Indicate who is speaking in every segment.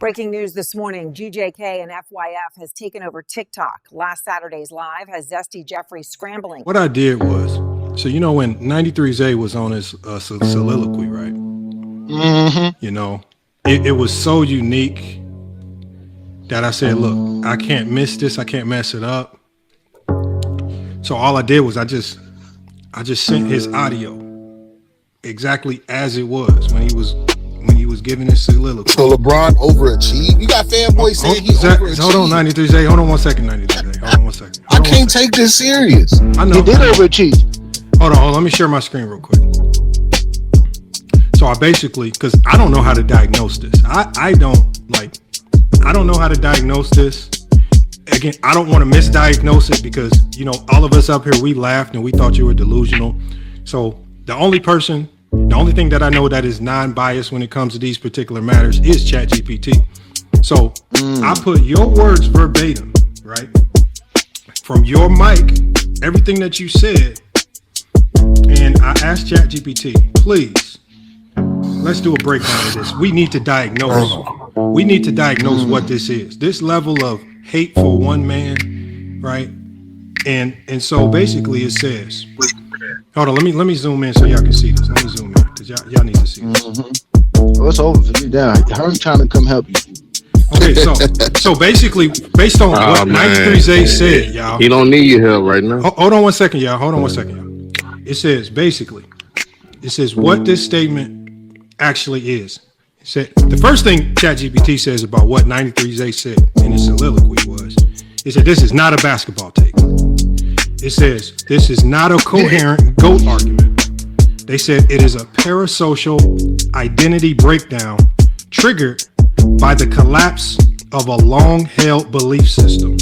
Speaker 1: Breaking news this morning, GJK and FYF has taken over TikTok. Last Saturday's live has Zesty Jeffrey scrambling.
Speaker 2: What I did was, so you know when 93Z was on his soliloquy, right?
Speaker 3: Mm-hmm.
Speaker 2: You know, it was so unique that I said, look, I can't miss this. I can't mess it up. So all I did was I just sent his audio exactly as it was when he was giving his soliloquy.
Speaker 3: So LeBron overachieved. You got fanboys saying he overachieved.
Speaker 2: Hold on, 93Z. Hold on 1 second, 93Z. Hold on 1 second.
Speaker 3: I can't take this serious.
Speaker 2: I know.
Speaker 4: He did overachieve.
Speaker 2: Hold on. Let me share my screen real quick. So I basically, because I don't know how to diagnose this. I don't know how to diagnose this. Again, I don't want to misdiagnose it because, you know, all of us up here, we laughed and we thought you were delusional. So the only thing that I know that is non-biased when it comes to these particular matters is ChatGPT. So I put your words verbatim, right? From your mic, everything that you said. And I asked ChatGPT, please, let's do a breakdown of this. We need to diagnose. We need to diagnose what this is. This level of hate for one man, right? And so basically it says, hold on, let me zoom in so y'all can see this. Let me zoom in because y'all need to see this.
Speaker 4: Oh, it's over for you now. Hurry trying to come help you.
Speaker 2: Okay, so basically, based on what 93Z said, y'all.
Speaker 5: He don't need your help right now.
Speaker 2: Hold on 1 second, y'all. Hold on 1 second, y'all. It says what this statement actually is. It said the first thing ChatGPT says about what 93Z said in his soliloquy was, it said this is not a basketball take. It says this is not a coherent GOAT argument. They said it is a parasocial identity breakdown triggered by the collapse of a long-held belief system.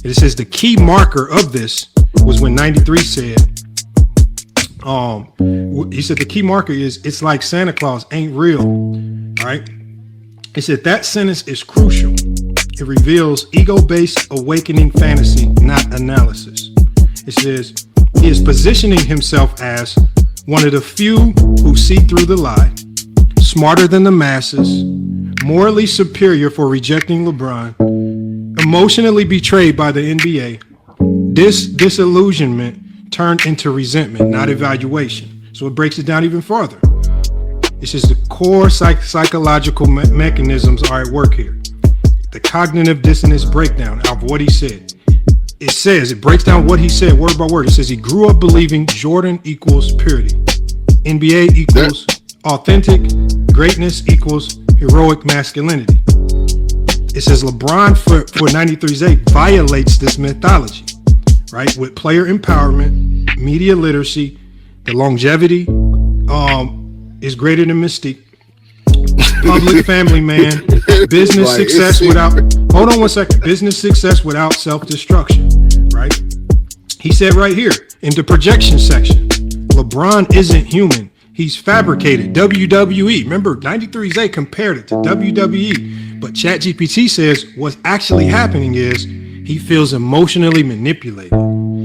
Speaker 2: It says the key marker of this was when 93 said, he said the key marker is it's like Santa Claus ain't real, right? He said that sentence is crucial. It reveals ego-based awakening fantasy, not analysis. It says he is positioning himself as one of the few who see through the lie, smarter than the masses, morally superior for rejecting LeBron, emotionally betrayed by the NBA. This disillusionment turned into resentment, not evaluation. So it breaks it down even farther. It says the core psychological mechanisms are at work here. The cognitive dissonance breakdown of what he said. It breaks down what he said word by word. It says he grew up believing Jordan equals purity. NBA equals authentic. Greatness equals heroic masculinity. It says LeBron for 93Z violates this mythology, right? With player empowerment, media literacy, the longevity is greater than mystique. Public family man, business success without, hold on 1 second, business success without self-destruction, right? He said right here in the projection section, LeBron isn't human, he's fabricated. WWE, remember 93Z compared it to WWE, but ChatGPT says what's actually happening is he feels emotionally manipulated.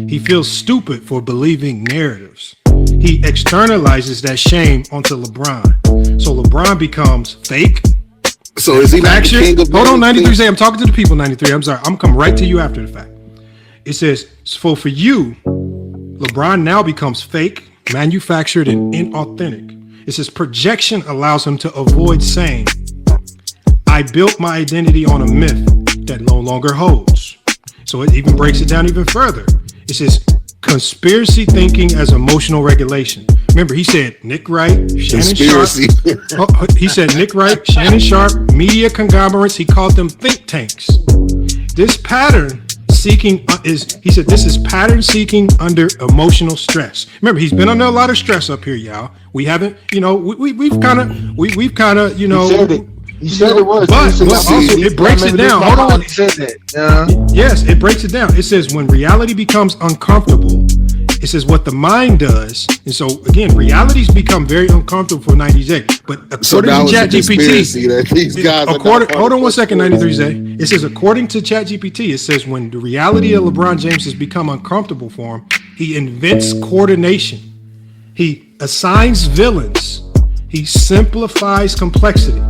Speaker 2: He feels stupid for believing narratives. He externalizes that shame onto LeBron. So LeBron becomes fake.
Speaker 3: So is he not the king of
Speaker 2: Hold on, 93Z. I'm talking to the people, 93. I'm sorry. I'm coming right to you after the fact. It says, so for you, LeBron now becomes fake, manufactured, and inauthentic. It says projection allows him to avoid saying, I built my identity on a myth that no longer holds. So it even breaks it down even further. It says conspiracy thinking as emotional regulation. Remember, he said Nick Wright, Shannon Sharp. He said Nick Wright, Shannon Sharp, media conglomerates. He called them think tanks. This pattern seeking this is pattern seeking under emotional stress. Remember, he's been under a lot of stress up here, y'all. We haven't, you know, we've kind of, you know.
Speaker 4: He said it was.
Speaker 2: But also it breaks it down. Hold on.
Speaker 4: He said that.
Speaker 2: Yes, it breaks it down. It says when reality becomes uncomfortable, it says what the mind does. And so again, realities become very uncomfortable for 90Z. But according to ChatGPT, hold on 1 second, 93Z. It says according to ChatGPT, it says when the reality of LeBron James has become uncomfortable for him, he invents coordination. He assigns villains. He simplifies complexity.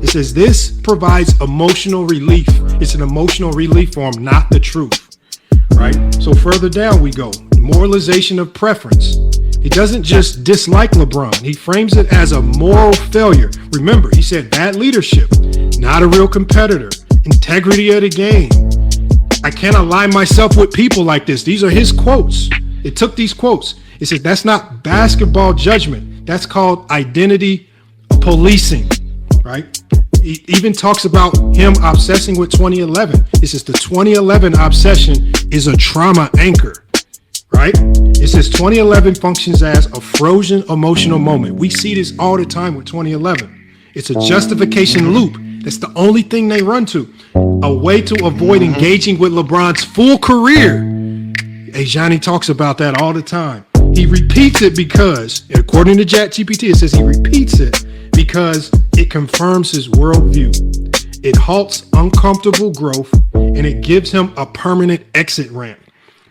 Speaker 2: It says this provides emotional relief. It's an emotional relief form, not the truth, right? So further down we go. Moralization of preference. He doesn't just dislike LeBron. He frames it as a moral failure. Remember, he said bad leadership, not a real competitor, integrity of the game. I can't align myself with people like this. These are his quotes. It took these quotes. It says that's not basketball judgment. That's called identity policing, right? He even talks about him obsessing with 2011. It says the 2011 obsession is a trauma anchor, right? It says 2011 functions as a frozen emotional moment. We see this all the time with 2011. It's a justification loop. That's the only thing they run to. A way to avoid engaging with LeBron's full career. Hey, Johnny talks about that all the time. He repeats it because, according to ChatGPT, it says he repeats it because it confirms his worldview. It halts uncomfortable growth and it gives him a permanent exit ramp.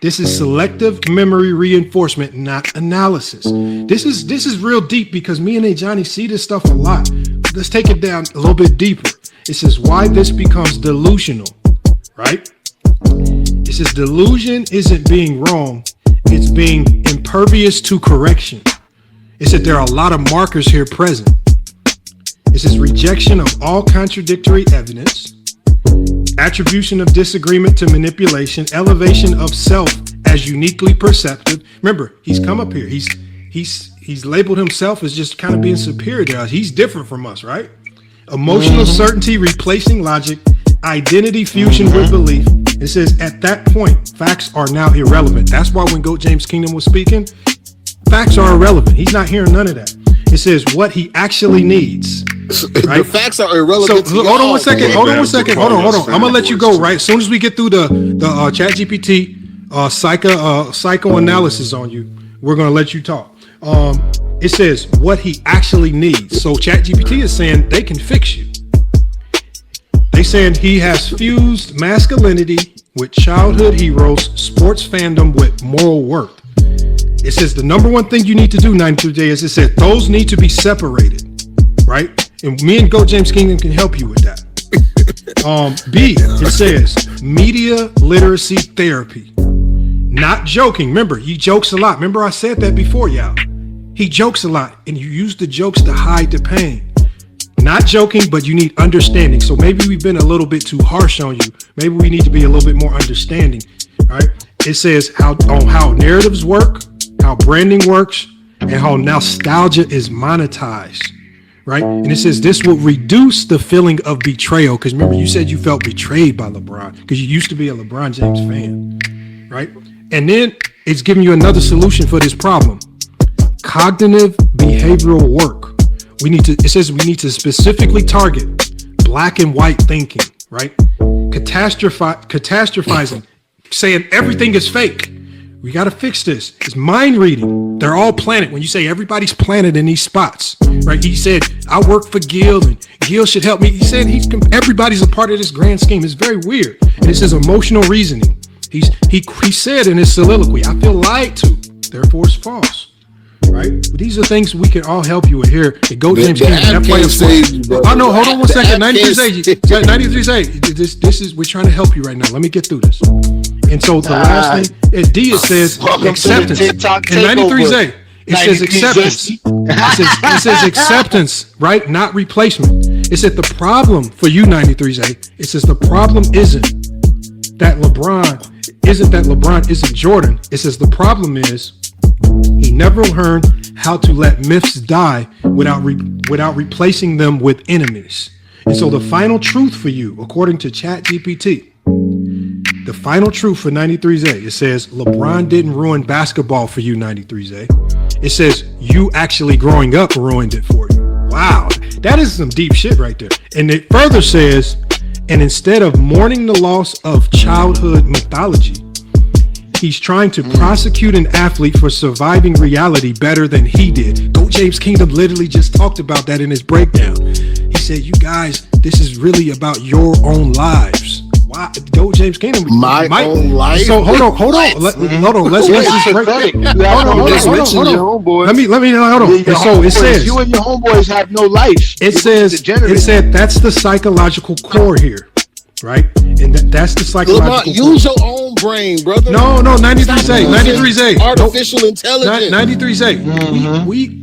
Speaker 2: This is selective memory reinforcement, not analysis. This is real deep because me and Johnny see this stuff a lot. Let's take it down a little bit deeper. It says why this becomes delusional, right? It says delusion isn't being wrong. It's being impervious to correction. It said there are a lot of markers here present. It says rejection of all contradictory evidence, attribution of disagreement to manipulation, elevation of self as uniquely perceptive. Remember, he's come up here. He's labeled himself as just kind of being superior to us. He's different from us, right? Emotional certainty replacing logic, identity fusion with belief. It says at that point, facts are now irrelevant. That's why when Goat James Kingdom was speaking, facts are irrelevant. He's not hearing none of that. It says what he actually needs. Right?
Speaker 3: The facts are irrelevant.
Speaker 2: So hold on one second. Hold on. I'm gonna let you go. Right, as soon as we get through the ChatGPT psychoanalysis on you, we're gonna let you talk. It says what he actually needs. So ChatGPT is saying they can fix you. They saying he has fused masculinity with childhood heroes, sports fandom with moral worth. It says the number one thing you need to do 93 days. It said those need to be separated, right? And me and Go James Kingdom can help you with that. B, it says media literacy therapy. Not joking. Remember, he jokes a lot. Remember I said that before, y'all. He jokes a lot, and you use the jokes to hide the pain. Not joking, but you need understanding. So maybe we've been a little bit too harsh on you. Maybe we need to be a little bit more understanding. All right. It says how narratives work, how branding works, and how nostalgia is monetized. Right. And it says this will reduce the feeling of betrayal. Because remember, you said you felt betrayed by LeBron because you used to be a LeBron James fan. Right. And then it's giving you another solution for this problem. Cognitive behavioral work. It says we need to specifically target black and white thinking, right? Catastrophizing, saying everything is fake. We got to fix this. It's mind reading. They're all planted. When you say everybody's planted in these spots, right? He said, I work for Gil and Gil should help me. He said everybody's a part of this grand scheme. It's very weird. And it says emotional reasoning. He said in his soliloquy, I feel lied to, therefore it's false. Right? But these are things we can all help you with here. Go James Kingdom. Oh no, hold on one second. 93 This is we're trying to help you right now. Let me get through this. And so the last thing at D it says acceptance. In 93 it says acceptance. It says acceptance, right? Not replacement. It said the problem for you 93 it says the problem isn't that LeBron isn't Jordan. It says the problem is he never learned how to let myths die without replacing them with enemies. And so the final truth for you, according to ChatGPT, the final truth for 93Z, it says LeBron didn't ruin basketball for you, 93Z. It says you actually growing up ruined it for you. Wow, that is some deep shit right there. And it further says, and instead of mourning the loss of childhood mythology, he's trying to prosecute an athlete for surviving reality better than he did. Go James Kingdom literally just talked about that in his breakdown. He said, you guys, this is really about your own lives. Why go James Keenum?
Speaker 3: My own life.
Speaker 2: So hold on. Hold on. Let's this break. Hold on. Let me hold on. And so it says
Speaker 4: you and your homeboys have no life.
Speaker 2: It said that's the psychological core here, right? And that's the psychological core.
Speaker 3: Use your own brain, brother.
Speaker 2: No, 93's A.
Speaker 3: Artificial intelligence.
Speaker 2: 93's A.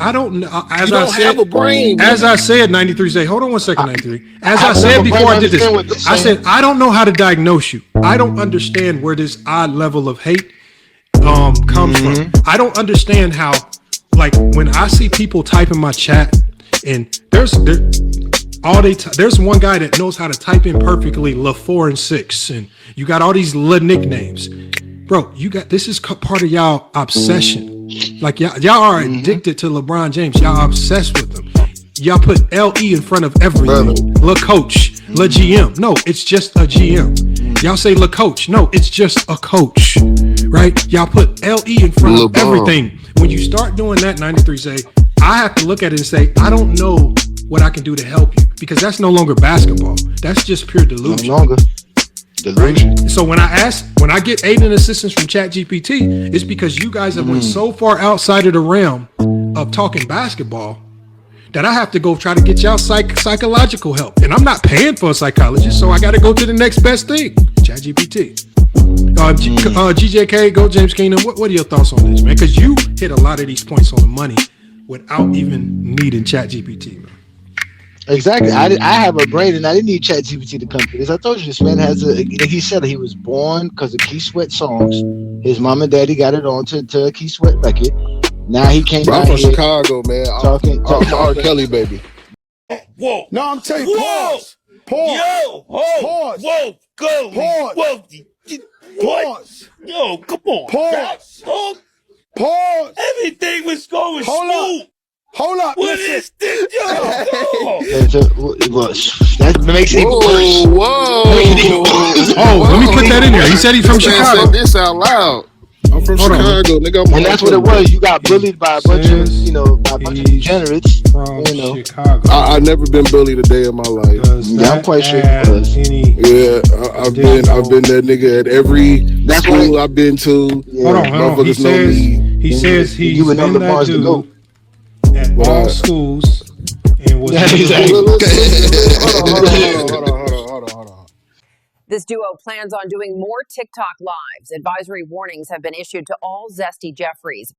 Speaker 2: I don't know.
Speaker 3: As I said, have a brain.
Speaker 2: As I said, 93's A. Hold on 1 second, 93. As I said before I did this, I said I don't know how to diagnose you. I don't understand where this odd level of hate comes from. I don't understand how, like, when I see people type in my chat, and there's one guy that knows how to type in perfectly LA4 and 6, and you got all these nicknames, bro. This is part of y'all obsession. Like y'all are addicted to LeBron James. Y'all obsessed with him. Y'all put LE in front of everything. La coach, la GM. No, it's just a GM. Y'all say la coach. No, it's just a coach, right? Y'all put LE in front of everything. When you start doing that, 93's A, I have to look at it and say, I don't know what I can do to help you, because that's no longer basketball. That's just pure delusion.
Speaker 4: No longer. Delusion.
Speaker 2: Right? So when I get aid and assistance from ChatGPT, it's because you guys have went so far outside of the realm of talking basketball that I have to go try to get y'all psychological help. And I'm not paying for a psychologist, so I got to go to the next best thing, ChatGPT. GJK, go James Keenum. What are your thoughts on this, man? Because you hit a lot of these points on the money without even needing ChatGPT, man.
Speaker 4: Exactly. I have a brain, and I didn't need ChatGPT to come to this. I told you this man has he said he was born because of Key Sweat songs. His mom and daddy got it on to a Key Sweat record. Now he came out
Speaker 3: from
Speaker 4: here
Speaker 3: Chicago, man. I'm R. Kelly, baby.
Speaker 5: Whoa.
Speaker 3: No, I'm telling you, pause.
Speaker 5: Yo,
Speaker 3: Pause.
Speaker 5: Whoa, go.
Speaker 3: Pause.
Speaker 5: Whoa.
Speaker 3: Pause.
Speaker 5: Yo, come on.
Speaker 3: Pause. Pause.
Speaker 5: Everything was going smooth.
Speaker 3: Hold up.
Speaker 5: What is this? Yo,
Speaker 4: that makes it worse.
Speaker 2: Oh, let me put that in there. He said he's from Chicago.
Speaker 3: Said this out loud. I'm from Chicago, nigga.
Speaker 4: And that's what it was. You got bullied by a bunch of degenerates.
Speaker 2: From Chicago.
Speaker 3: I've never been bullied a day in my life.
Speaker 4: Yeah, I'm quite sure it was.
Speaker 3: I've been that nigga at every school I've been to.
Speaker 2: Yeah. Hold on. He says he's been that dude at all schools and was.
Speaker 3: Hold on.
Speaker 1: This duo plans on doing more TikTok lives. Advisory warnings have been issued to all Zesty Jeffries.